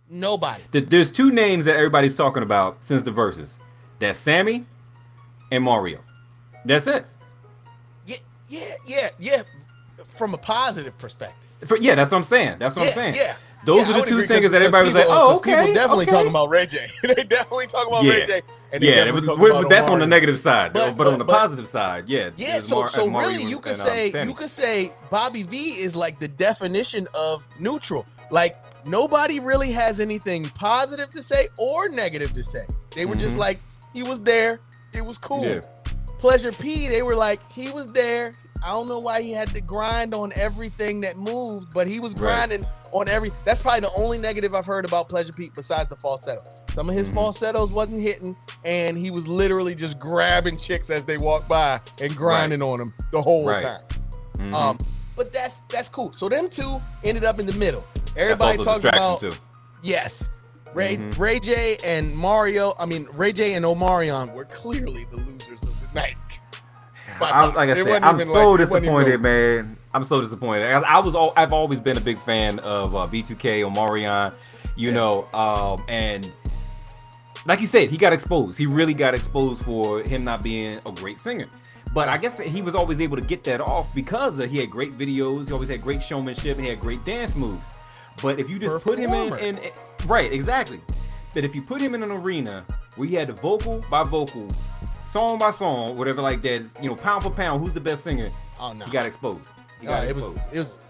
Nobody. There's two names that everybody's talking about since the verses. That's Sammy and Mario. That's it. Yeah. From a positive perspective. Yeah, that's what I'm saying. That's what I'm saying. Yeah. Those are the two singers that everybody was like, oh, okay. People definitely okay. talking about Ray J. They definitely talking about Ray J. And they definitely talking about that's Omarion. on the negative side. But on the positive side, yeah. Yeah, so really you could say Bobby V is like the definition of neutral. Like nobody really has anything positive to say or negative to say. They were just like, he was there. It was cool. Yeah. Pleasure P, they were like, he was there. I don't know why he had to grind on everything that moved, but he was grinding on every. That's probably the only negative I've heard about Pleasure P besides the falsetto. Some of his falsettos wasn't hitting, and he was literally just grabbing chicks as they walked by and grinding on them the whole time. But that's cool. So them two ended up in the middle. Everybody talking about Ray J and Mario. I mean, Ray J and Omarion were clearly the losers of the night. I'm so disappointed, man. I'm so disappointed. I've always been a big fan of B2K, Omarion, you know, and like you said, he got exposed. He really got exposed for him not being a great singer. But I guess he was always able to get that off because he had great videos. He always had great showmanship. He had great dance moves. But if you just put him in right, exactly. But if you put him in an arena where you had the vocal by vocal, song by song, whatever like that, you know, pound for pound, who's the best singer? Oh no, he got exposed. It was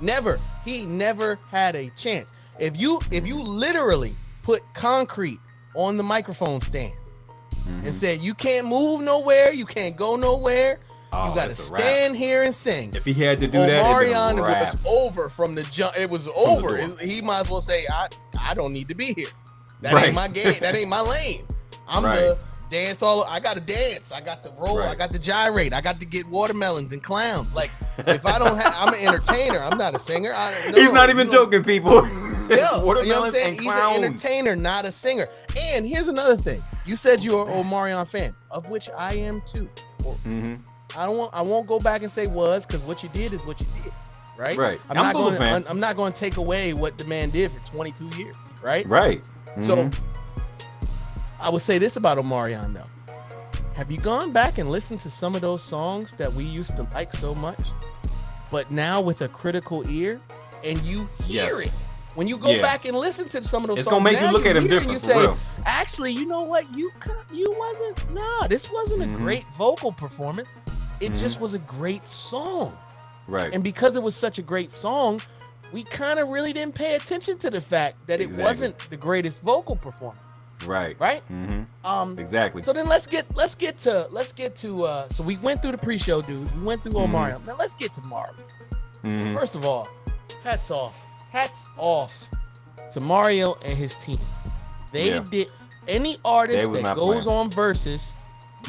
never. He never had a chance. If you literally put concrete on the microphone stand and said you can't move nowhere, you can't go nowhere, you got to stand here and sing. If he had to do that, Omarion was over from the jump. It was over. He might as well say, I don't need to be here. That ain't my game. That ain't my lane. I'm the dance I got to dance. I got to roll. I got to gyrate. I got to get watermelons and clowns. Like if I don't have, I'm an entertainer. I'm not a singer. He's not even joking, people. Yeah, you know what I'm saying? He's an entertainer, not a singer. And here's another thing. You said you're an Omarion fan, of which I am too. I won't go back and say was, because what you did is what you did. Right? Right. I'm not going to take away what the man did for 22 years. Right? Right. So I would say this about Omarion though. Have you gone back and listened to some of those songs that we used to like so much, but now with a critical ear, and you hear it? When you go back and listen to some of those songs, it's gonna make you look at them different. You say, actually, you know what? This wasn't a great vocal performance. It just was a great song. Right. And because it was such a great song, we kind of really didn't pay attention to the fact that it wasn't the greatest vocal performance. Right. Exactly. So then let's get to so we went through the pre-show dudes. We went through Omarion. Now let's get to Mario. First of all, hats off to Mario and his team. They did any artist that goes on Versus,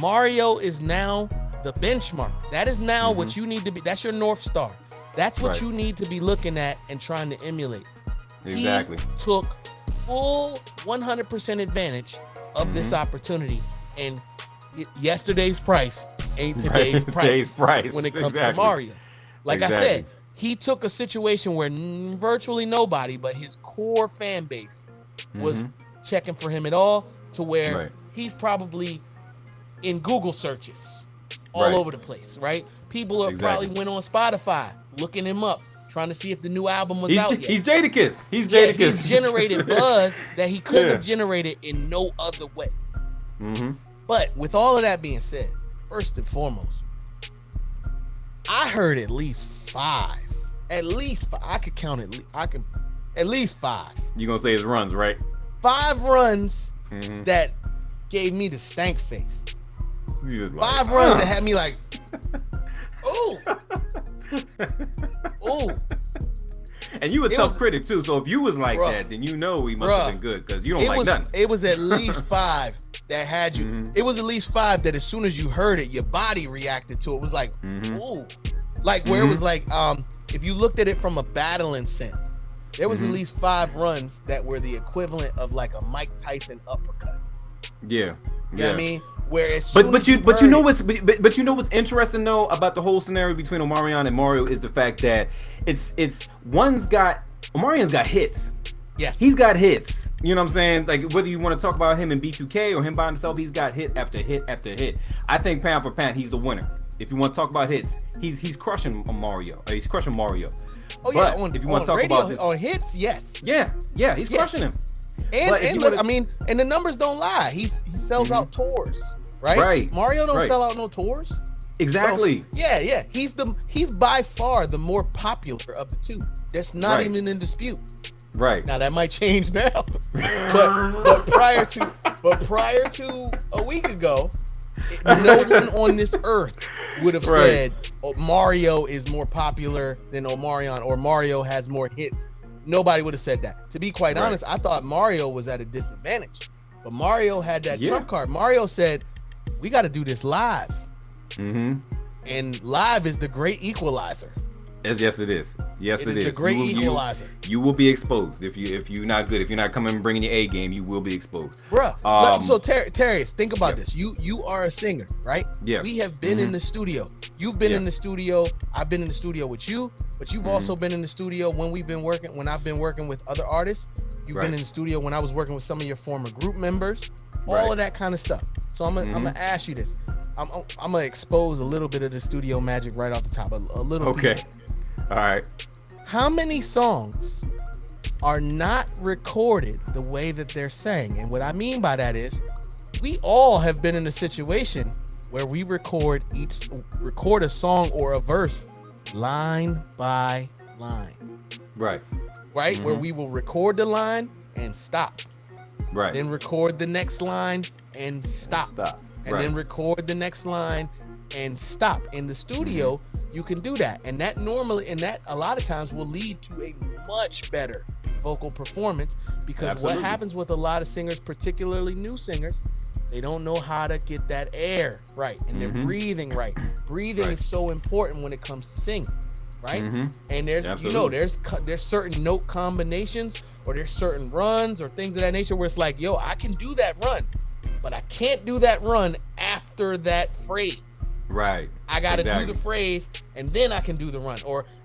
Mario is now the benchmark. That is now what you need to be. That's your North Star. That's what you need to be looking at and trying to emulate. Exactly. He took full 100% advantage of this opportunity, and yesterday's price ain't today's price when it comes to Mario. Like I said, he took a situation where virtually nobody but his core fan base was checking for him at all, to where he's probably in Google searches all over the place, right? People are probably went on Spotify looking him up, trying to see if the new album was out yet. He's Jadakiss. He's generated buzz that he couldn't have generated in no other way. But with all of that being said, first and foremost, I heard at least five. I could count at least five. You gonna say his runs, right? 5 runs that gave me the stank face. 5 runs that had me like, ooh. And you a tough critic too, so if you was like that, then you know he must have been good, because you don't like nothing. It was at least 5 that had you. It was at least 5 that as soon as you heard it, your body reacted to it. It was like, ooh, like where it was like, if you looked at it from a battling sense, there was at least 5 runs that were the equivalent of like a Mike Tyson uppercut. Yeah. You know what I mean? Whereas, but you know what's interesting though about the whole scenario between Omarion and Mario is the fact that Omarion's got hits. Yes, he's got hits. You know what I'm saying? Like whether you want to talk about him in B2K or him by himself, he's got hit after hit after hit. I think pound for pound, he's the winner. If you want to talk about hits, he's crushing Mario. He's crushing Mario. Oh yeah, if you want to talk radio, about this on hits, yes. Yeah, he's crushing him. And look, I mean, and the numbers don't lie. He sells out tours, right? Right. Mario don't sell out no tours. Exactly. So, yeah. He's by far the more popular of the two. That's not even in dispute. Right. Now that might change now. but prior to a week ago, no one on this earth would have said Mario is more popular than Omarion or Mario has more hits. Nobody would have said that. To be quite honest, I thought Mario was at a disadvantage. But Mario had that trump card. Mario said, we got to do this live. Mm-hmm. And live is the great equalizer. Yes, it is. Yes, it is. The great equalizer. You will be exposed if you're not good. If you're not coming and bringing your A game, you will be exposed. Bruh. So Tarius, think about this. You are a singer, right? Yeah. We have been in the studio. You've been in the studio. I've been in the studio with you, but you've also been in the studio when I've been working with other artists. You've been in the studio when I was working with some of your former group members. All of that kind of stuff. So I'm gonna ask you this. I'm gonna expose a little bit of the studio magic right off the top. A little. Okay. All right. How many songs are not recorded the way that they're sang? And what I mean by that is, we all have been in a situation where we record a song or a verse line by line. Right. Mm-hmm. Where we will record the line and stop. Right. Then record the next line and stop. And then record the next line and stop. In the studio, you can do that. And that a lot of times will lead to a much better vocal performance, because what happens with a lot of singers, particularly new singers, they don't know how to get that air right and they're breathing right. Breathing is so important when it comes to singing, right? And there's there's certain note combinations or there's certain runs or things of that nature where it's like, yo, I can do that run, but I can't do that run after that phrase. Right. I got to do the phrase and then I can do the run,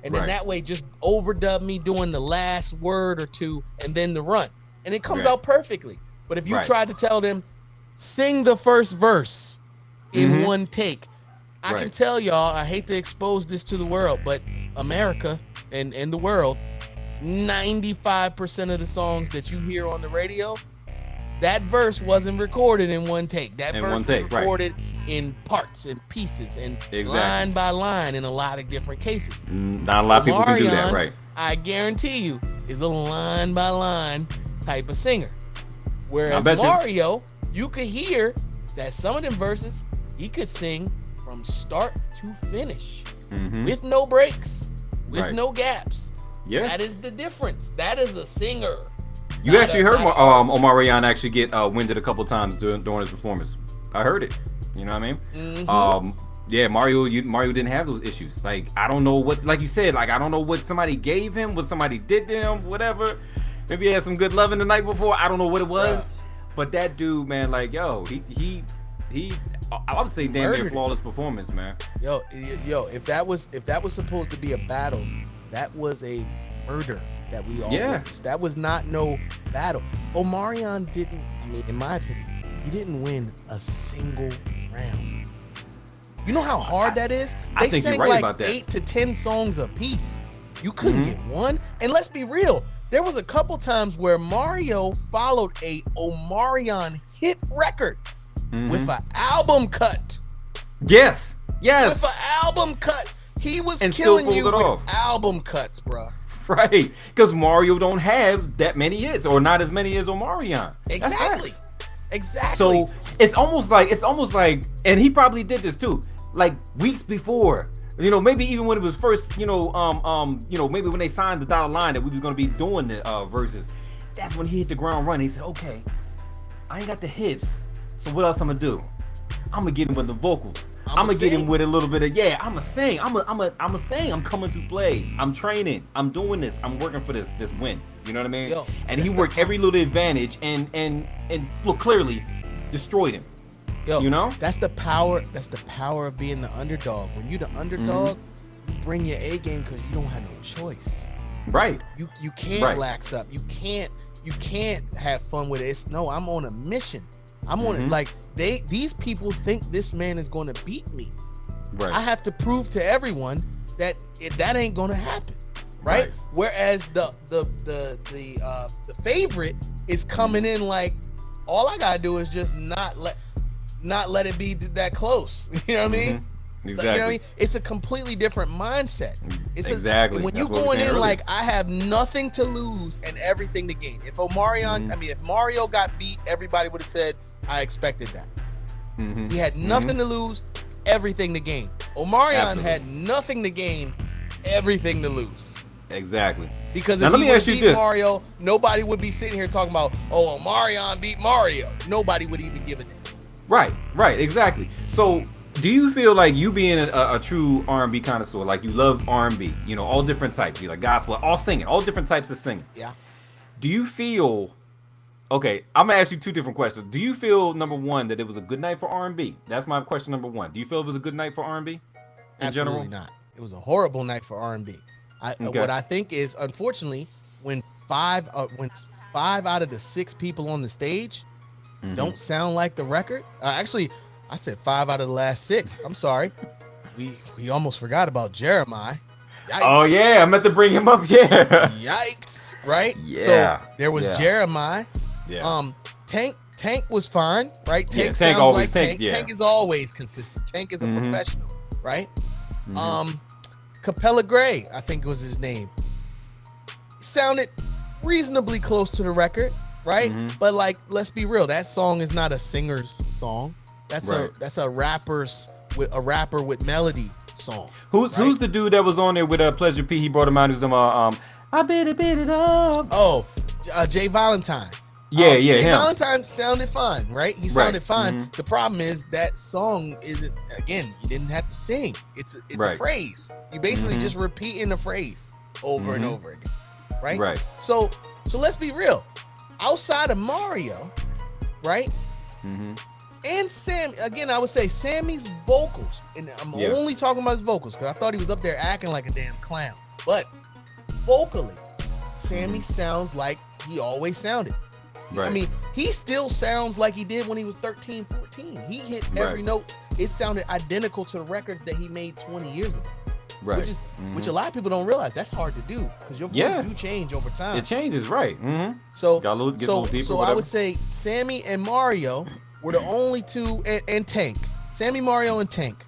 and then that way just overdub me doing the last word or two and then the run, and it comes out perfectly. But if you try to tell them sing the first verse in one take, I can tell y'all, I hate to expose this to the world, but America and the world, 95% of the songs that you hear on the radio, that verse wasn't recorded in one take. That verse was recorded in parts and pieces and line by line in a lot of different cases. Not a lot of people can do that, right? I guarantee you is a line by line type of singer. Whereas Mario, you could hear that some of them verses he could sing from start to finish with no breaks, with no gaps. Yeah, that is the difference. That is a singer. You actually heard Omarion actually get winded a couple times during his performance. I heard it. You know what I mean? Yeah, Mario didn't have those issues. Like, I don't know what, like you said, like I don't know what somebody gave him, what somebody did to him, whatever. Maybe he had some good loving the night before. I don't know what it was, but that dude, man, like, yo, he I would say damn near flawless performance, man. Yo, if that was supposed to be a battle, that was a murder that we all witnessed. That was not no battle. Omarion didn't, I mean, in my opinion, he didn't win a single round. You know how hard that is? I think you're right about that. 8 to 10 songs a piece. You couldn't get one. And let's be real, there was a couple times where Mario followed a Omarion hit record with an album cut. Yes. With an album cut. He was killing you with album cuts, bro. Right, because Mario don't have that many hits, or not as many as Omarion. Exactly. So it's almost like, and he probably did this too, like weeks before. You know, maybe even when it was first, maybe when they signed the dotted line that we was gonna be doing the verses, that's when he hit the ground running. He said, "Okay, I ain't got the hits, so what else I'm gonna do? I'm gonna get him with the vocals. I'm gonna get him with a little bit of I'm gonna sing. I'm gonna sing. I'm coming to play. I'm training. I'm doing this. I'm working for this win. You know what I mean?" And he worked every little advantage and look, clearly destroyed him. Yo, you know, that's the power. That's the power of being the underdog. When you're the underdog, you bring your A game because you don't have no choice. Right. You can't lax up. You can't have fun with it. It's, no, I'm on a mission. I'm on it. Like these people think this man is going to beat me. Right. I have to prove to everyone that that ain't going to happen. Right? Whereas the favorite is coming in like, all I gotta do is just not let it be that close. You know what I mean? Exactly. You know what I mean? It's a completely different mindset. It's exactly. When you going in like, I have nothing to lose and everything to gain. If if Mario got beat, everybody would have said, I expected that. He had nothing to lose, everything to gain. Omarion had nothing to gain, everything to lose. Exactly. Because if he would beat Mario, nobody would be sitting here talking about, oh, Omarion beat Mario. Nobody would even give a damn. Right, exactly. So, do you feel like you being a true R&B connoisseur, like you love R&B, you know, all different types, you like gospel, all singing, all different types of singing. Yeah. Do you feel, okay, I'm gonna ask you two different questions. Do you feel, number one, that it was a good night for R&B? That's my question number one. Do you feel it was a good night for R&B in general? Absolutely not. It was a horrible night for R&B. What I think is, unfortunately, when five out of the 6 people on the stage don't sound like the record. Actually, I said 5 out of the last 6. I'm sorry. We almost forgot about Jeremiah. Yikes. Oh yeah, I meant to bring him up. Yeah. Yikes. Right. Yeah. So there was Jeremiah. Yeah. Tank was fine. Right. Tank Tank sounds always, like Tank. Tank is always consistent. Tank is a professional. Right. Capella Gray, I think was his name. Sounded reasonably close to the record, right? But like, let's be real, that song is not a singer's song. That's a rapper with melody song. Who's the dude that was on there with Pleasure P? He brought him out. He was I beat it up. Oh, Jay Valentine. Yeah, Jay Valentine sounded fine, right? He sounded fine. The problem is that song isn't, again, you didn't have to sing. It's a phrase. You basically just repeating a phrase over and over again, right? Right. So let's be real. Outside of Mario, right? And Sam, again, I would say Sammy's vocals, and I'm only talking about his vocals because I thought he was up there acting like a damn clown. But vocally, Sammy sounds like he always sounded. Right. I mean, he still sounds like he did when he was 13, 14. He hit every note. It sounded identical to the records that he made 20 years ago. Right. Which a lot of people don't realize. That's hard to do because your voice do change over time. It changes, right. So, get a little deeper, so I would say Sammy and Mario were the only two, and Tank. Sammy, Mario, and Tank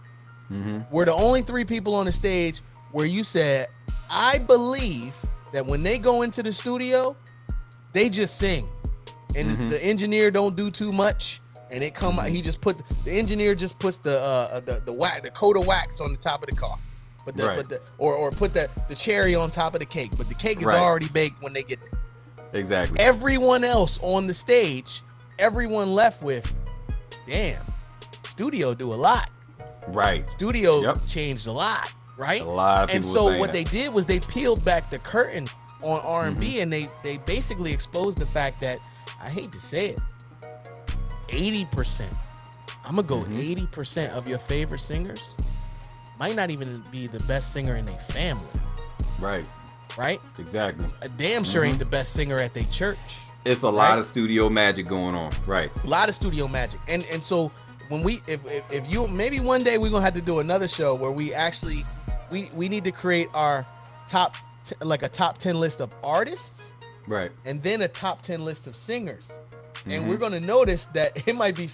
were the only 3 people on the stage where you said, I believe that when they go into the studio, they just sing. And the engineer don't do too much, and it come out. The engineer just puts the coat of wax on the top of the car, or put the cherry on top of the cake. But the cake is already baked when they get there. Exactly. Everyone else on the stage, everyone left with, damn, studio do a lot. Right. Studio changed a lot. Right. A lot of people. And so what they did was they peeled back the curtain on R&B, and they basically exposed the fact that, I hate to say it, 80%. I'm gonna go 80% of your favorite singers might not even be the best singer in their family. Right. Exactly. A damn sure ain't the best singer at their church. It's a lot of studio magic going on. Right. A lot of studio magic. And so when if you, maybe one day we're gonna have to do another show where we actually we need to create our top 10 list of artists. Right. And then a top 10 list of singers. And we're going to notice that it might be,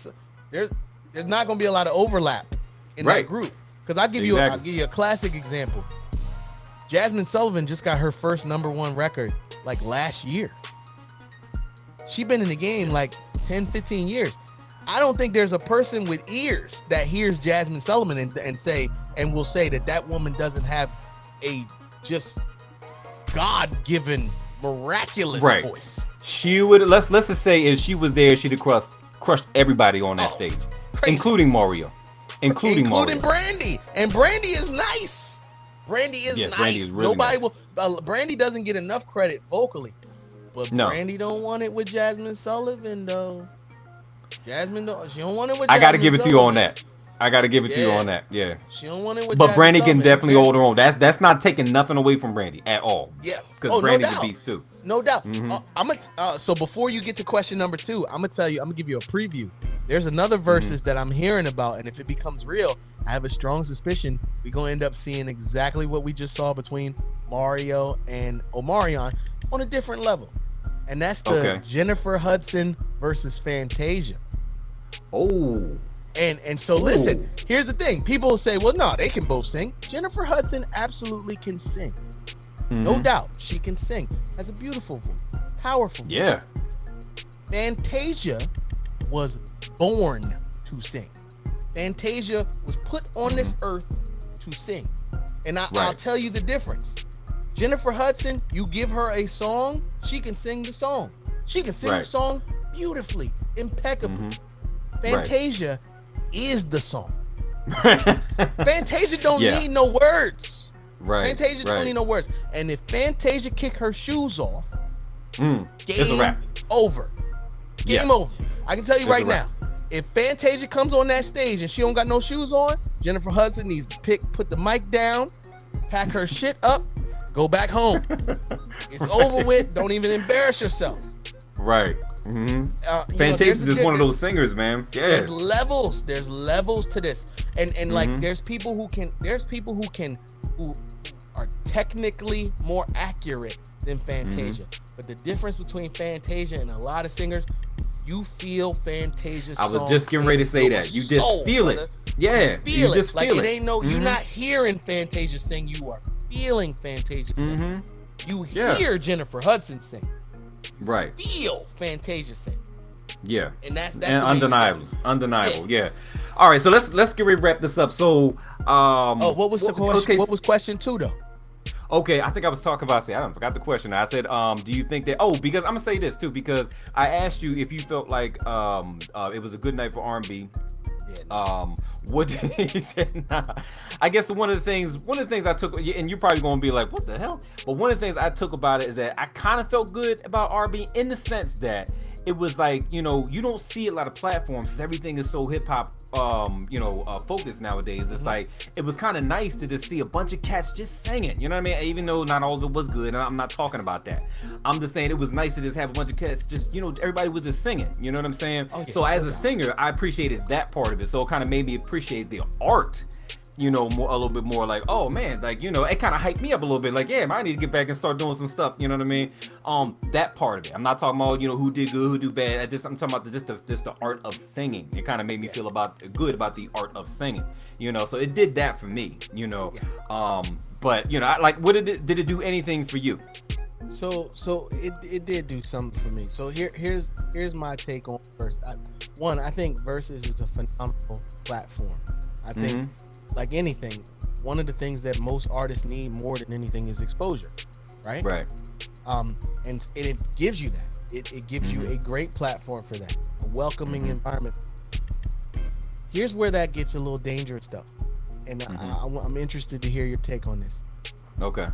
there's not going to be a lot of overlap in that group. Because I'll give you a classic example. Jasmine Sullivan just got her first #1 record like last year. She been in the game like 10, 15 years. I don't think there's a person with ears that hears Jasmine Sullivan and will say that woman doesn't have a just God-given miraculous voice. She would, let's just say, if she was there, she'd have crushed everybody on that stage, including Mario, including Brandy. And Brandy is nice. Brandy is nice. Brandy is really Nobody nice. will. Brandy doesn't get enough credit vocally, but Brandy don't want it with Jasmine Sullivan though. Jasmine, she don't want it with. I got to give it to you on that. I got to give it to you on that. Yeah. She don't want it with. But Brandy can definitely hold her own. That's not taking nothing away from Brandy at all. Yeah. Because Brandy's a beast too. No doubt. So before you get to question number 2, I'm gonna give you a preview. There's another versus that I'm hearing about, and if it becomes real, I have a strong suspicion we're gonna end up seeing exactly what we just saw between Mario and Omarion on a different level, and that's the Jennifer Hudson versus Fantasia. Oh. And so listen, here's the thing. People will say, well, no, they can both sing. Jennifer Hudson absolutely can sing. No doubt. She can sing. Has a beautiful voice. Powerful voice. Yeah. Fantasia was born to sing. Fantasia was put on this earth to sing. And I'll tell you the difference. Jennifer Hudson, you give her a song, she can sing the song. She can sing the song beautifully, impeccably. Fantasia is the song. Fantasia don't need no words. Fantasia don't need no words. And if Fantasia kick her shoes off, game it's a wrap. Over. Game over. I can tell you right now, if Fantasia comes on that stage and she don't got no shoes on, Jennifer Hudson needs to put the mic down, pack her shit up, go back home. It's over with. Don't even embarrass yourself. Right. Fantasia's just one of those singers, man. Yeah. There's levels to this, and like there's people who are technically more accurate than Fantasia. But the difference between Fantasia and a lot of singers, you feel Fantasia's song. I was just getting ready to say that. You just feel it. Yeah. You just feel it. Like it ain't no. You're not hearing Fantasia sing. You are feeling Fantasia sing. You hear Jennifer Hudson sing. Right. Feel Fantasia sing. Yeah. And that's undeniable. Yeah. All right, so let's get ready to wrap this up. So what was the question? Okay. What was question 2 though? Okay, I think I was talking about I forgot the question. I said, do you think that because I'm gonna say this too, because I asked you if you felt like it was a good night for R&B. What he said, nah. I guess one of the things I took, and you're probably gonna be like, what the hell? But one of the things I took about it is that I kind of felt good about R&B in the sense that it was like, you don't see a lot of platforms. Everything is so hip hop, focused nowadays. It's like it was kind of nice to just see a bunch of cats just singing. You know what I mean? Even though not all of it was good, and I'm not talking about that. I'm just saying it was nice to just have a bunch of cats just, everybody was just singing. You know what I'm saying? So as a singer, I appreciated that part of it. So it kind of made me appreciate the art. A little bit more like, oh man, like, it kind of hyped me up a little bit. Like, yeah, man, I need to get back and start doing some stuff. You know what I mean? That part of it. I'm not talking about, who did good, who do bad. I'm talking about just the art of singing. It kind of made me feel good about the art of singing. So it did that for me. But I like, what did it do anything for you? So it did do something for me. So here's my take on Versus. I think Versus is a phenomenal platform. I think. Like anything, one of the things that most artists need more than anything is exposure, right? Right. And it gives you that. It gives you a great platform for that, a welcoming environment. Here's where that gets a little dangerous, though, and I'm interested to hear your take on this. Okay.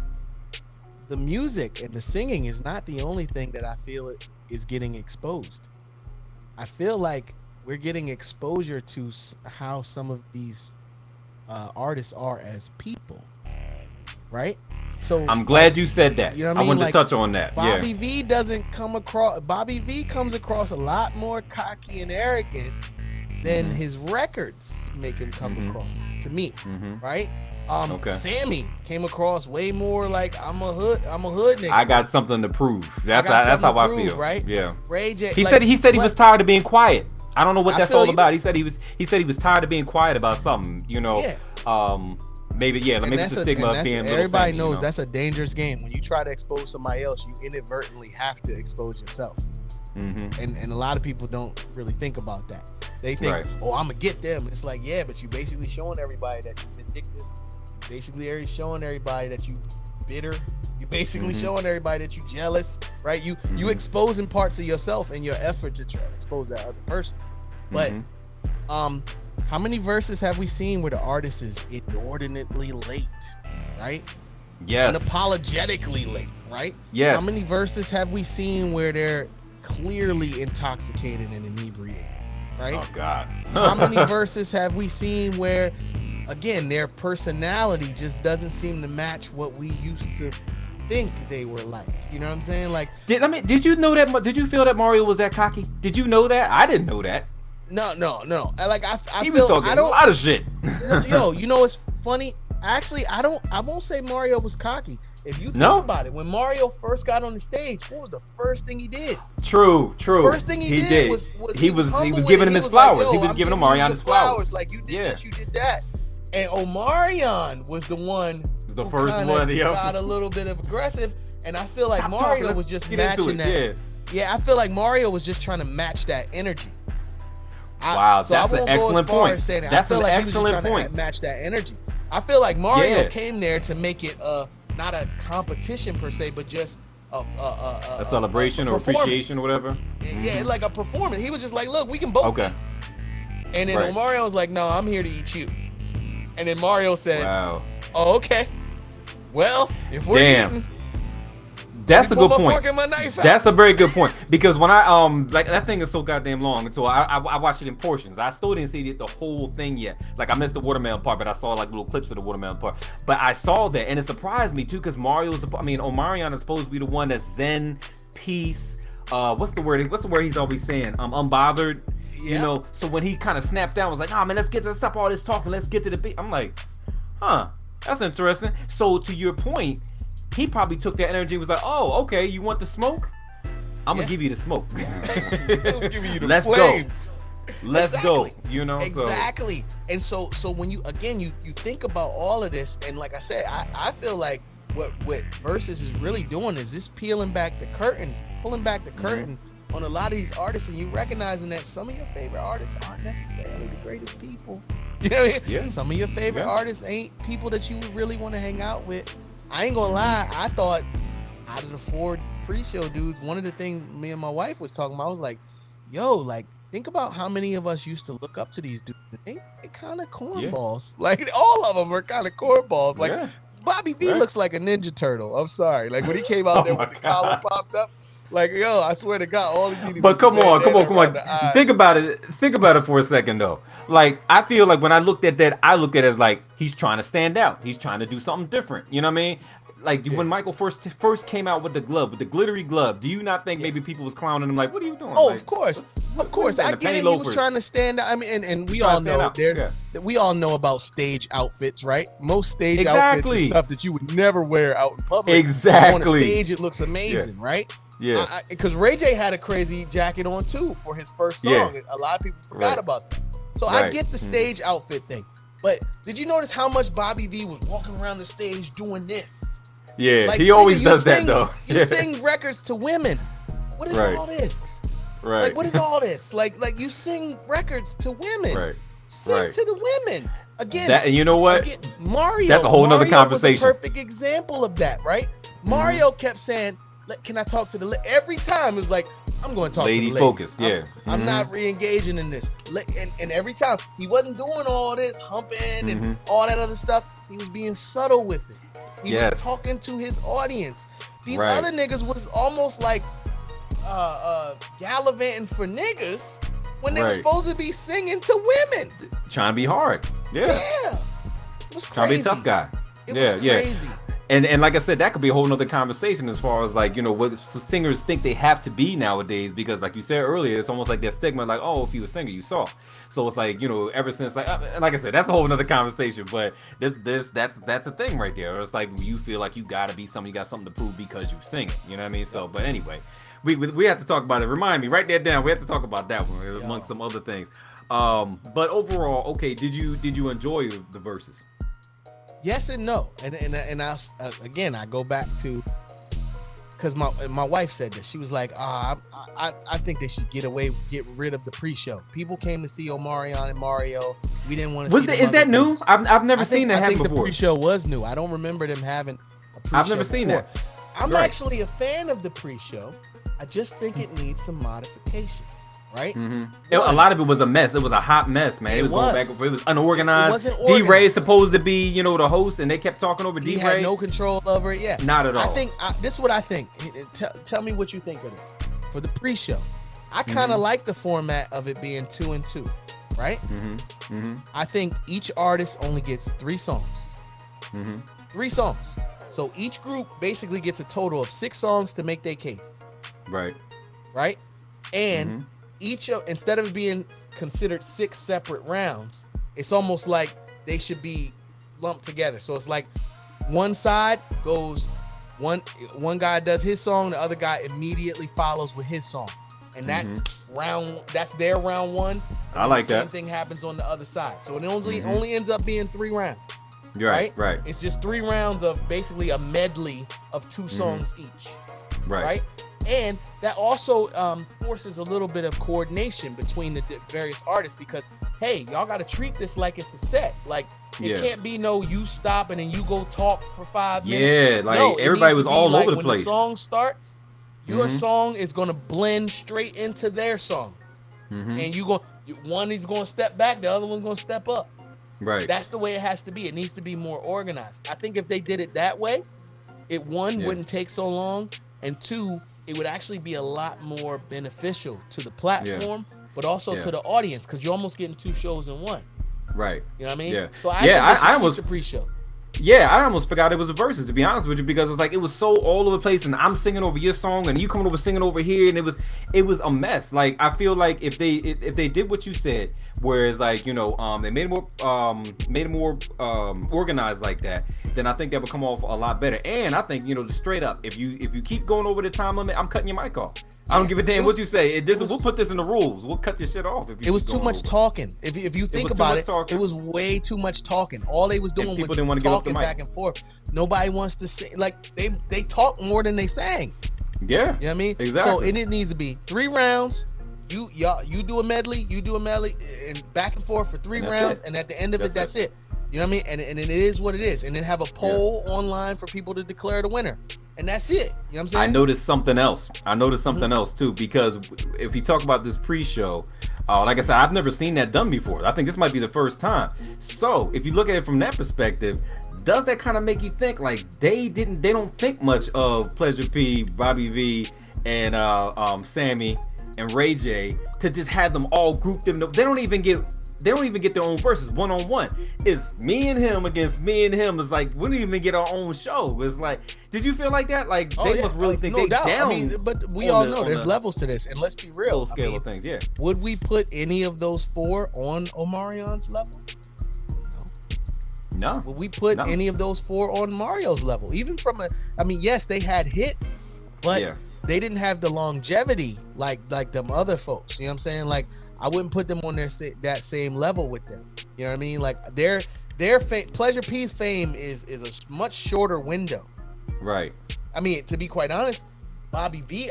The music and the singing is not the only thing that I feel is getting exposed. I feel like we're getting exposure to how some of these artists are as people, right? So I'm glad you said that. You know what I mean? I wanted to touch on that. Bobby V comes across a lot more cocky and arrogant than his records make him come across to me, right? Sammy came across way more like I'm a hood nigga. I got something to prove. That's how I feel, right? Yeah. Ray J. He said he was tired of being quiet. I don't know what that's all about. He said he was tired of being quiet about something, maybe it's the stigma of being everybody knows that's a dangerous game. When you try to expose somebody else, you inadvertently have to expose yourself. And a lot of people don't really think about that. They think, I'm gonna get them. It's like, yeah, but you basically showing everybody that you're vindictive. You basically showing everybody that you bitter. You basically showing everybody that you jealous, right? You exposing parts of yourself in your effort to try to expose that other person. But how many verses have we seen where the artist is inordinately late, right? Yes. Unapologetically late, right? Yes. How many verses have we seen where they're clearly intoxicated and inebriated? right? Oh God. How many verses have we seen where, again, their personality just doesn't seem to match what we used to think they were like? You know what I'm saying? Like, did you know that? Did you feel that Mario was that cocky? Did you know that? I didn't know that. No. He was talking a lot of shit. Yo, you know what's funny? Actually, I won't say Mario was cocky. If you think about it, when Mario first got on the stage, what was the first thing he did? True. First thing he did was he was giving him his flowers. Like, he was giving Omarion his flowers. Like, you did this, you did that. And Omarion was the one the first one. Got a little bit of aggressive, and I feel like Mario was just matching that. Yeah, I feel like Mario was just trying to match that energy. Wow, that's an excellent point. That's an excellent point. Match that energy. I feel like Mario came there to make it not a competition per se, but just a celebration or appreciation or whatever. Yeah, like a performance. He was just like, look, we can both eat. And then Mario was like, no, I'm here to eat you. And then Mario said, oh, okay. Well, if we're eating, that's a good point. That's a very good point, because when I like, that thing is so goddamn long, and so I watched it in portions. I still didn't see the whole thing yet. Like, I missed the watermelon part, but I saw like little clips of the watermelon part. But I saw that, and it surprised me too, because Omarion is supposed to be the one that's zen, peace. What's the word he's always saying? Unbothered. Yeah. You know. So when he kind of snapped down, was like, oh man, let's stop all this talking. Let's get to the beat. I'm like, huh, that's interesting. So to your point, he probably took that energy and was like, oh, okay, you want the smoke? I'm gonna give you the smoke. Let's flames. Let's go. You know? Exactly. And so when you think about all of this, and like I said, I feel like what VERZUZ is really doing is this pulling back the curtain on a lot of these artists, and you recognizing that some of your favorite artists aren't necessarily the greatest people. You know what I mean? Yeah. Some of your favorite artists ain't people that you really want to hang out with. I ain't gonna lie, I thought out of the 4 pre-show dudes, one of the things me and my wife was talking about, I was like, yo, like, think about how many of us used to look up to these dudes. They kind of cornballs. Like, all of them are kind of cornballs. Like, Bobby V looks like a Ninja Turtle. I'm sorry. Like, when he came out there with the collar popped up, like, yo, I swear to God, all he needed. But come on. Think about it for a second, though. Like, I feel like when I looked at that, I look at it as like, he's trying to stand out. He's trying to do something different. You know what I mean? Like, when Michael first came out with the glove, with the glittery glove, do you not think maybe people was clowning him like, what are you doing? Oh, like, of course. I get it. He was trying to stand out. I mean, and we all know we all know about stage outfits, right? Most stage outfits are stuff that you would never wear out in public. Exactly. On a stage, it looks amazing, right? Yeah. Because Ray J had a crazy jacket on too for his first song. Yeah. A lot of people forgot about that. So I get the stage outfit thing. But did you notice how much Bobby V was walking around the stage doing this? Yeah, like, he always does that though. You sing records to women. What is all this? Right. Like, what is all this? Like you sing records to women. Right. Sing to the women. Again, and you know what? Mario. That's a whole nother conversation. Was a perfect example of that, right? Mario kept saying, can I talk to the every time it's like, I'm going to talk to the ladies. Focused, I'm not re-engaging in this. And every time, he wasn't doing all this humping and all that other stuff. He was being subtle with it. He was talking to his audience. These other niggas was almost like gallivanting for niggas when they were supposed to be singing to women. Trying to be hard. Yeah. It was crazy. Trying to be a tough guy. It was crazy. And like I said, that could be a whole nother conversation as far as like, you know, what singers think they have to be nowadays, because like you said earlier, it's almost like that stigma, like, oh, if you a singer, you soft. So it's like, you know, ever since like I said, that's a whole nother conversation. But that's a thing right there. It's like you feel like you gotta be something, you got something to prove because you sing it. You know what I mean? So, but anyway, we have to talk about it. Remind me, write that down. We have to talk about that one amongst some other things. But overall, okay, did you enjoy the verses? Yes and no, and I go back to, because my wife said this. She was like, I think they should get rid of the pre-show. People came to see Omarion and Mario. We didn't want to see them. Is that new? I've never seen that happen before. The pre-show was new. I don't remember them having a pre-show. I've never seen that. I'm actually a fan of the pre-show. I just think it needs some modification. Right? A lot of it was a mess. It was a hot mess, man. It was going back. It was unorganized. D-Ray is supposed to be, you know, the host, and they kept talking over D-Ray. He had no control over it. Yeah, not at all. I think this is what I think. Tell me what you think of this for the pre-show. I kind of like the format of it being 2 and 2, right? I think each artist only gets 3 songs. 3 songs. So each group basically gets a total of 6 songs to make their case. Right. And instead of being considered 6 separate rounds, it's almost like they should be lumped together. So it's like one side goes, one guy does his song, the other guy immediately follows with his song. And that's their round 1. I like that. Same thing happens on the other side. So it only ends up being 3 rounds. Right. It's just 3 rounds of basically a medley of 2 songs each. Right. And that also forces a little bit of coordination between the various artists because, hey, y'all got to treat this like it's a set. Like, it can't be no you stop and then you go talk for 5 minutes. Yeah, like everybody was all over the place. When the song starts, your song is going to blend straight into their song. And one is going to step back, the other one's going to step up. Right. That's the way it has to be. It needs to be more organized. I think if they did it that way, it wouldn't take so long, and 2, it would actually be a lot more beneficial to the platform, but also to the audience, because you're almost getting 2 shows in one. Right. You know what I mean? Yeah. So I almost the pre-show. Yeah, I almost forgot it was a versus, to be honest with you, because it's like it was so all over the place, and I'm singing over your song, and you coming over singing over here, and it was a mess. Like, I feel like if they did what you said, whereas like they made it more organized like that, then I think that would come off a lot better. And I think just straight up, if you keep going over the time limit, I'm cutting your mic off. I don't give a damn what you say. We'll put this in the rules. We'll cut your shit off. It was too much talking. If you think about it, it was way too much talking. All they was doing was talking back and forth. Nobody wants to sing. Like, they talk more than they sang. Yeah. You know what I mean? Exactly. So it needs to be 3 rounds. You do a medley, and back and forth for 3 rounds, and at the end of it, that's it. You know what I mean? And it is what it is. And then have a poll online for people to declare the winner. And that's it. You know what I'm saying? I noticed something else. Else too, because if you talk about this pre-show, like I said, I've never seen that done before. I think this might be the first time. So if you look at it from that perspective, does that kind of make you think like they don't think much of Pleasure P, Bobby V, and Sammy and Ray J to just have them all group them? They don't even get their own verses one-on-one. It's me and him against me and him. It's like, we don't even get our own show. It's like, did you feel like that? Like, they must really think they down. I mean, but we all know there's levels to this. And let's be real. Scale of things, yeah. Would we put any of those 4 on Omarion's level? No. Would we put any of those 4 on Mario's level? Even from yes, they had hits, but they didn't have the longevity like them other folks. You know what I'm saying? Like, I wouldn't put them on that same level with them. You know what I mean? Like, their Pleasure P's fame is a much shorter window. Right. I mean, to be quite honest, Bobby V,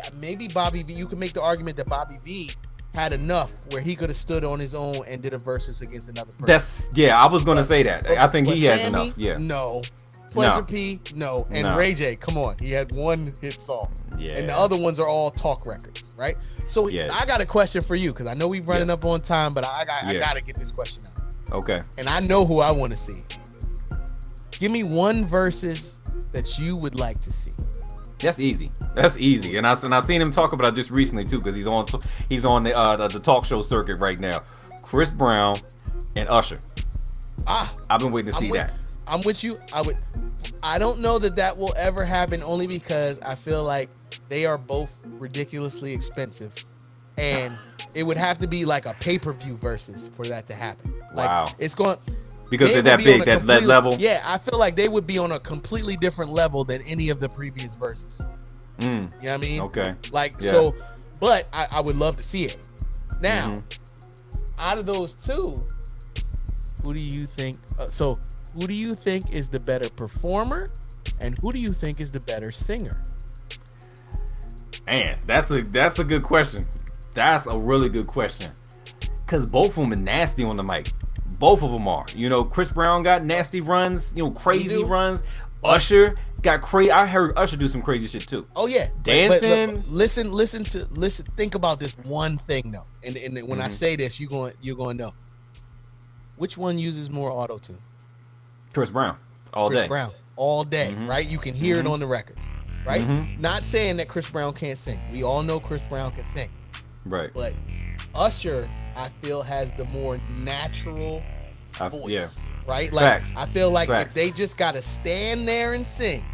you can make the argument that Bobby V had enough where he could have stood on his own and did a versus against another person. I was going to say that. I think he has Sammy, enough. Yeah. No. Pleasure P, no. And Ray J, come on. He had 1 hit song. Yeah. And the other ones are all talk records, right? So I got a question for you, because I know we're running up on time, but I got to get this question out. Okay. And I know who I want to see. Give me 1 versus that you would like to see. That's easy. And I seen him talk about it just recently too, because he's on the talk show circuit right now. Chris Brown and Usher. I've been waiting to see that. I'm with you. I don't know that will ever happen, only because I feel like they are both ridiculously expensive, and it would have to be like a pay-per-view versus for that to happen. Like, wow. It's going because they're that big, that level. Yeah, I feel like they would be on a completely different level than any of the previous verses. You know what I mean? Okay. Like, so, but I would love to see it. Now, out of those 2, who do you think? Who do you think is the better performer, and who do you think is the better singer? Man, that's a good question. That's a really good question, because both of them are nasty on the mic. Both of them are. Chris Brown got nasty runs, crazy runs. Usher got crazy. I heard Usher do some crazy shit too. Oh yeah, dancing. But listen. Think about this one thing though, and when I say this, you're going to know which one uses more auto tune. Chris Brown all day, right? You can hear it on the records, right? Not saying that Chris Brown can't sing. We all know Chris Brown can sing, Right. But Usher, I feel, has the more natural voice. Yeah. Right? Like, Facts. I feel like Facts. if they just got to stand there and sing,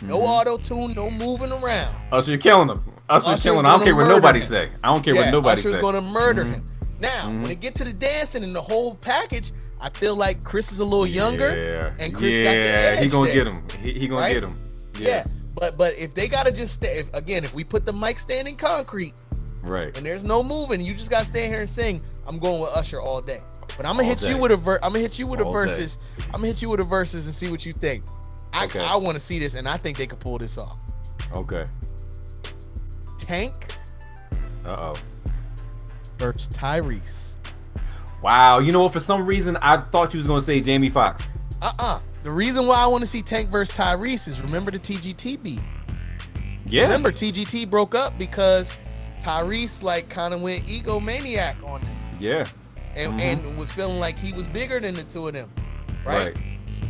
no Mm-hmm. auto-tune, no moving around. Usher killing him. Usher's killing him. I don't care what nobody say. I don't care what nobody say. Usher's going to murder him. Now, when it get to the dancing and the whole package, I feel like Chris is a little younger, and Chris got the edge. He gonna there. get him. He gonna get him. Yeah. But if they gotta just stay, if we put the mic stand in concrete, right, and there's no moving, you just gotta stand here and sing. I'm going with Usher all day. But I'm gonna hit you with a I'm gonna hit you with a verses. I'm gonna hit you with a verses and see what you think. I want to see this, and I think they could pull this off. Okay. Tank. Versus Tyrese. Wow. You know what? For some reason, I thought you was gonna say Jamie Foxx. The reason why I want to see Tank versus Tyrese is, remember the TGT beat. Yeah. Remember TGT broke up because Tyrese like kind of went egomaniac on him. Yeah. And was feeling like he was bigger than the two of them. Right.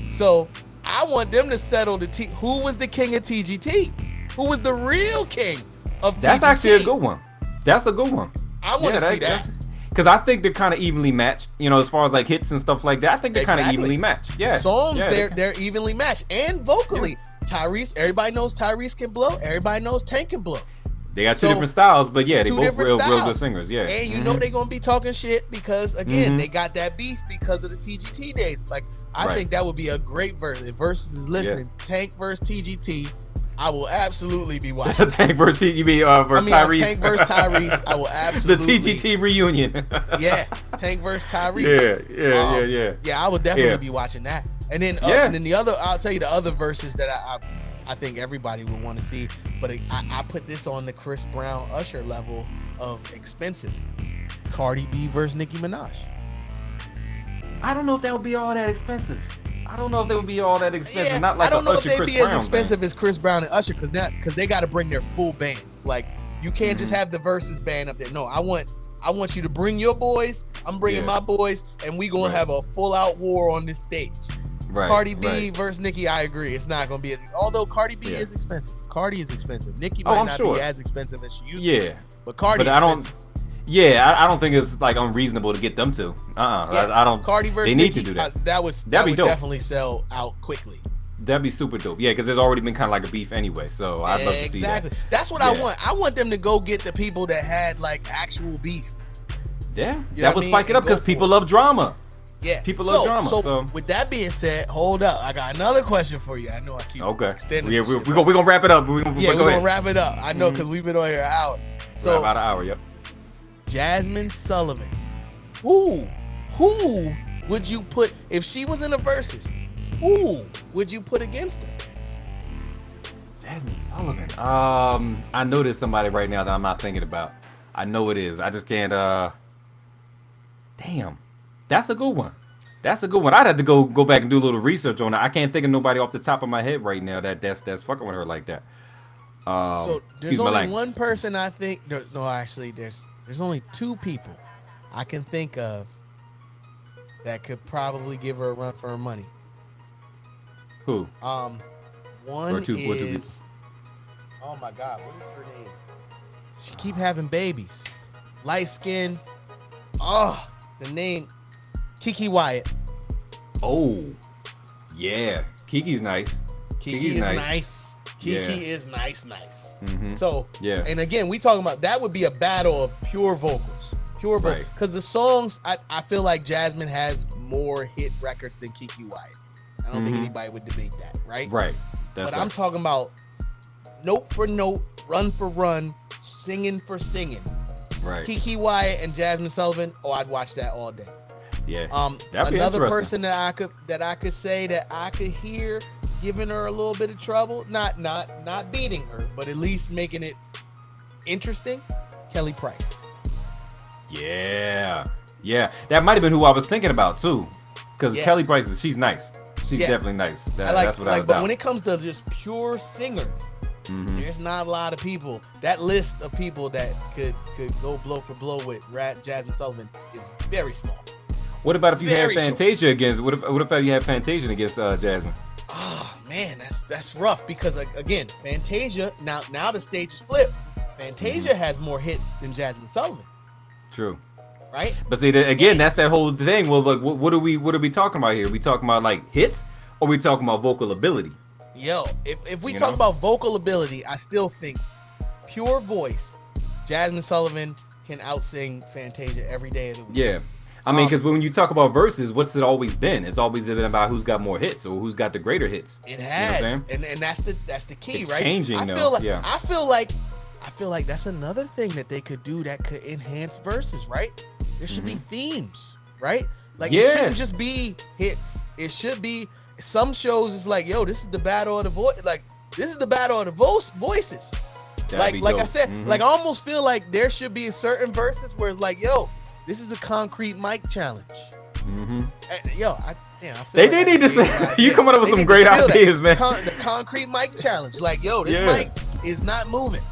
So I want them to settle who was the king of TGT? Who was the real king of TGT? That's actually a good one. That's a good one. I want to see that. Because I think they're kind of evenly matched, you know, as far as like hits and stuff like that. I think they're kind of evenly matched. Yeah. Songs, they're evenly matched. And vocally, Tyrese, everybody knows Tyrese can blow. Everybody knows Tank can blow. They got two different styles, but yeah, they both real good singers. Yeah. And you know they're going to be talking shit because, again, they got that beef because of the TGT days. Like, I think that would be a great verse. If Versus is listening, Tank versus TGT, I will absolutely be watching. Tank versus Tyrese. Tank versus Tyrese. I will absolutely. The TGT reunion. Tank versus Tyrese. Yeah, I will definitely be watching that. And then, and then the other, I'll tell you the other verses that I think everybody would want to see. But I put this on the Chris Brown Usher level of expensive. Cardi B versus Nicki Minaj. I don't know if that would be all that expensive. Not like I don't know if they'd Chris be Brown as expensive as Chris Brown and Usher because they got to bring their full bands. Like, you can't just have the Versus band up there. No, I want you to bring your boys. I'm bringing my boys, and we gonna have a full out war on this stage. Right. Cardi B versus Nicki. I agree. It's not gonna be although Cardi B is expensive. Cardi is expensive. Nicki might not be as expensive as she used to be. But Cardi. But I don't think it's like unreasonable to get them to. I don't. Cardi versus they need Nicki, to do that. That would definitely sell out quickly. That'd be super dope. Yeah, because there's already been kind of like a beef anyway. So I'd love to see that. Exactly. That's what I want. I want them to go get the people that had like actual beef. Yeah, that would spike it up because people love drama. Yeah, people love drama. So with that being said, hold up. I got another question for you. I know I keep extending. Yeah, we're gonna wrap it up. We're gonna wrap it up. I know because we've been on here an hour. So about an hour. Yep. Jasmine Sullivan. Who would you put if she was in the verses? Who would you put against her? Jasmine Sullivan. I know there's somebody right now that I'm not thinking about. I know it is. I just can't. Damn, that's a good one. I'd have to go back and do a little research on it. I can't think of nobody off the top of my head right now that's fucking with her like that. So there's only one person I think. No, actually, there's only two people I can think of that could probably give her a run for her money. Who? One is. Oh my God, what is her name? She keep having babies. Light skin. Oh, the name. Kiki Wyatt. Oh, yeah. Kiki's nice. Kiki is nice. Kiki is nice. Mm-hmm. So, and again, we talking about that would be a battle of pure vocals. Because the songs, I feel like Jasmine has more hit records than Kiki Wyatt. I don't think anybody would debate that, right? Right. But I'm talking about note for note, run for run, singing for singing. Right. Kiki Wyatt and Jasmine Sullivan. Oh, I'd watch that all day. Yeah. Another person that I could say that I could hear giving her a little bit of trouble, not beating her, but at least making it interesting. Kelly Price. Yeah. That might have been who I was thinking about too, because Kelly Price she's nice. She's definitely nice. That's what I was But when it comes to just pure singers, there's not a lot of people. That list of people that could go blow for blow with Jasmine Sullivan is very small. What about if you had Fantasia against? What if you had Fantasia against Jasmine? Oh man, that's rough because again, Fantasia now the stage is flipped. Fantasia has more hits than Jasmine Sullivan. True. Right. But see, again, that's that whole thing. Well, look, what are we talking about here? We talking about like hits, or we talking about vocal ability? Yo, if we talk about vocal ability, I still think pure voice, Jasmine Sullivan can outsing Fantasia every day of the week. Yeah. I mean, because when you talk about verses, what's it always been? It's always been about who's got more hits or who's got the greater hits. It has, and that's the key, it's right? Changing, I feel like that's another thing that they could do that could enhance verses, right? There should be themes, right? Like it shouldn't just be hits. It should be some shows. It's like, yo, this is the battle of the voice. Like this is the battle of the voices. Like I said, like I almost feel like there should be certain verses where it's like, yo, this is a concrete mic challenge. Yo, I feel they need to say. You coming up with some great ideas, man. The concrete mic challenge, like, yo, this mic is not moving.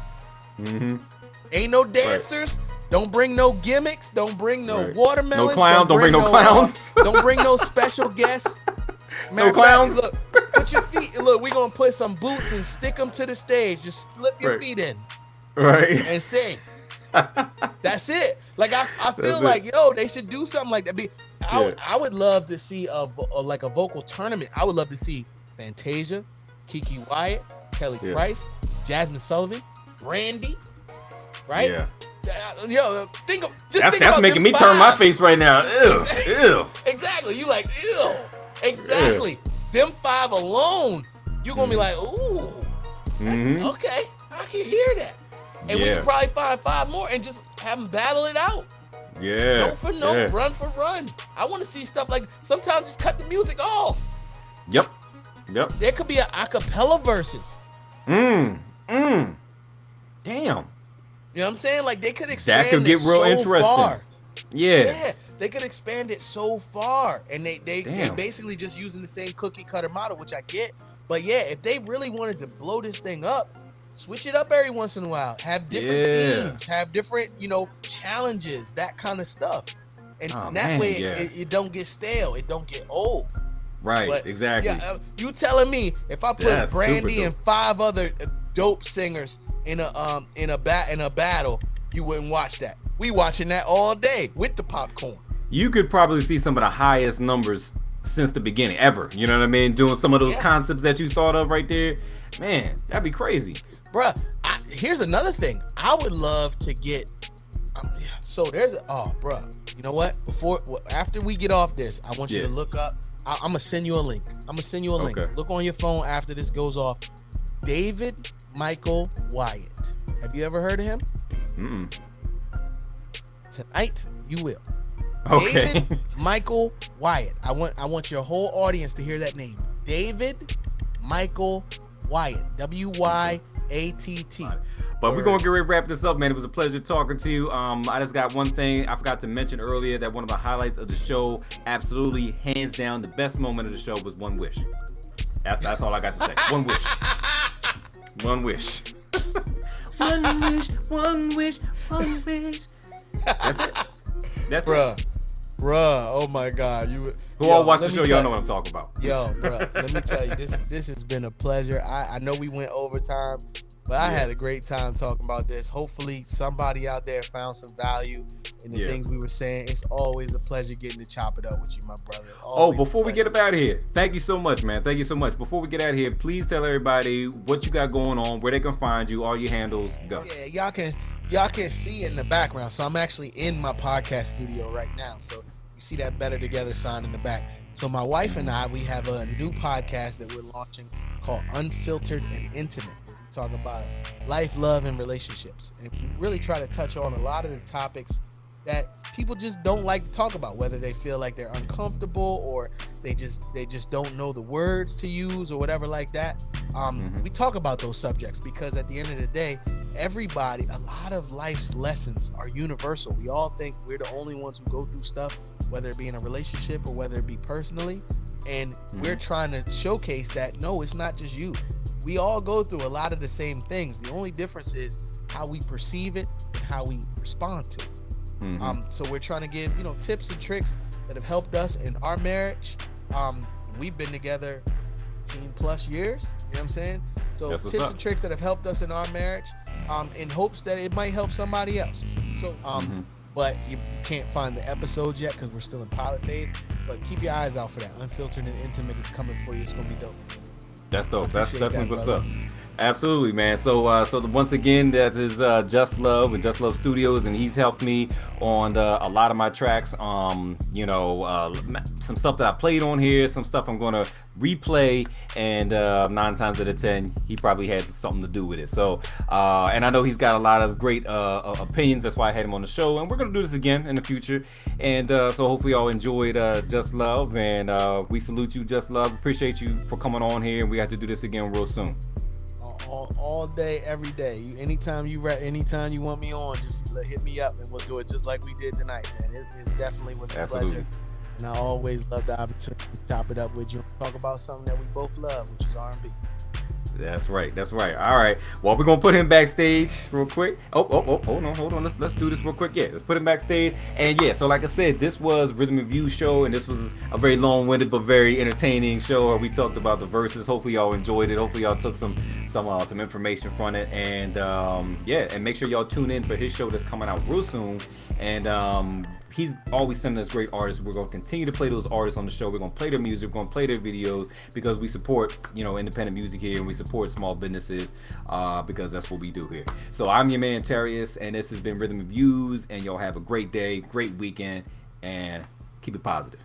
Ain't no dancers. Right. Don't bring no gimmicks. Don't bring no watermelons. No clowns. Don't bring no clowns. Don't bring no special guests. No clowns. Look, put your feet. Look, we're gonna put some boots and stick them to the stage. Just slip your feet in. Right. And sing. That's it. Like I feel like, yo, they should do something like that. I would love to see a vocal tournament. I would love to see Fantasia, Kiki Wyatt, Kelly Price, Jasmine Sullivan, Brandy. Right? Yeah. Yo, that's making me turn my face right now. Ew. Exactly. You like, ew. Exactly. Them 5 alone, you're gonna be like, ooh, that's okay. I can hear that. And we can probably find 5 more and just have them battle it out. Yeah. Note for note, run for run. I want to see stuff like sometimes just cut the music off. Yep. There could be an acapella versus. Damn. You know what I'm saying? Like they could expand that could get real interesting. Far. Yeah. They could expand it so far, and they basically just using the same cookie cutter model, which I get. But yeah, if they really wanted to blow this thing up, switch it up every once in a while. Have different themes, have different, challenges, that kind of stuff. And that way it don't get stale, it don't get old. Right, but, exactly. Yeah, you telling me if I put Brandy and 5 other dope singers in a battle, you wouldn't watch that. We watching that all day with the popcorn. You could probably see some of the highest numbers since the beginning ever. You know what I mean? Doing some of those concepts that you thought of right there. Man, that'd be crazy. Bruh, here's another thing. I would love to get. Bruh, you know what? After we get off this, I want you to look up. I'm gonna send you a link. Okay. Look on your phone after this goes off. David Michael Wyatt. Have you ever heard of him? Tonight you will. Okay. David Michael Wyatt. I want your whole audience to hear that name. David Michael Wyatt. W-Y-A-T-T. But we're gonna get ready to wrap this up, man. It was a pleasure talking to you. I just got one thing I forgot to mention earlier, that one of the highlights of the show, absolutely hands down, the best moment of the show was One Wish. That's all I got to say. One wish. One wish. One wish. One wish. One wish. That's it. That's it. Bruh, oh my God. Who all watch the show, y'all know what I'm talking about. Yo, bruh, let me tell you, this has been a pleasure. I know we went overtime, but I had a great time talking about this. Hopefully somebody out there found some value in the things we were saying. It's always a pleasure getting to chop it up with you, my brother. Before we get up out of here, thank you so much, man. Thank you so much. Before we get out of here, please tell everybody what you got going on, where they can find you, all your handles, go. Yeah, y'all can see in the background. So I'm actually in my podcast studio right now. So you see that Better Together sign in the back. So my wife and I, we have a new podcast that we're launching called Unfiltered and Intimate. We talk about life, love, and relationships. And we really try to touch on a lot of the topics that people just don't like to talk about, whether they feel like they're uncomfortable or they just don't know the words to use or whatever like that. We talk about those subjects because at the end of the day, a lot of life's lessons are universal. We all think we're the only ones who go through stuff, whether it be in a relationship or whether it be personally. And we're trying to showcase that, no, it's not just you. We all go through a lot of the same things. The only difference is how we perceive it and how we respond to it. So we're trying to give, tips and tricks that have helped us in our marriage. We've been together 15 plus years, you know what I'm saying? So tips and tricks that have helped us in our marriage, in hopes that it might help somebody else. So but you can't find the episodes yet because we're still in pilot phase. But keep your eyes out for that. Unfiltered and Intimate is coming for you. It's gonna be dope. That's dope. That's definitely what's up. Absolutely, man. So once again, that is Just Love with Just Love Studios, and he's helped me on a lot of my tracks. You know, some stuff that I played on here, some stuff I'm gonna replay, and 9 times out of 10, he probably had something to do with it. So, and I know he's got a lot of great opinions. That's why I had him on the show, and we're gonna do this again in the future. And so hopefully y'all enjoyed Just Love, and we salute you, Just Love. Appreciate you for coming on here, and we have to do this again real soon. All day, every day. Anytime you want me on, just hit me up and we'll do it just like we did tonight, man. It definitely was a pleasure. And I always love the opportunity to chop it up with you and talk about something that we both love, which is R&B. That's right. All right. Well, we're gonna put him backstage real quick. Hold on. Let's do this real quick. Yeah, let's put him backstage. And yeah, so like I said, this was Rhythm and View show, and this was a very long-winded but very entertaining show where we talked about the verses. Hopefully y'all enjoyed it. Hopefully y'all took some information from it. And yeah, and make sure y'all tune in for his show that's coming out real soon. And he's always sending us great artists. We're going to continue to play those artists on the show. We're going to play their music. We're going to play their videos because we support, independent music here, and we support small businesses because that's what we do here. So I'm your man, Tarius, and this has been Rhythm and Views, and y'all have a great day, great weekend, and keep it positive.